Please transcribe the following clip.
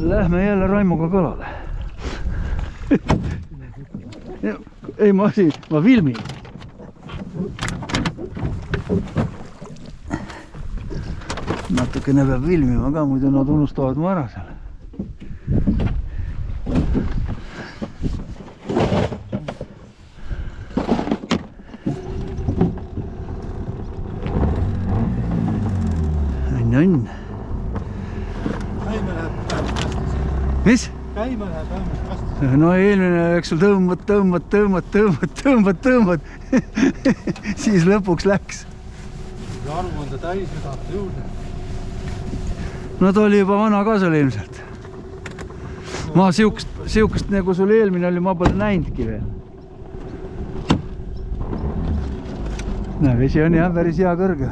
Lähme jälle Raimoga kalale. Ei, ma filmin. Natukene peab filmima ka, muidu nad unustavad mu ära seal. Õnn. Käime läheb kastis. Mis? Käime läheb vähemalt kastis. No eelmine läks sul tõmbad. Siis lõpuks läks. Arumonda täis me tahab jõuda. No ta oli juba vana ka seal ilmselt. Ma siukest nagu sul eelmine oli, ma pole näinudki veel. Näe, vesi on jah päris hea kõrge.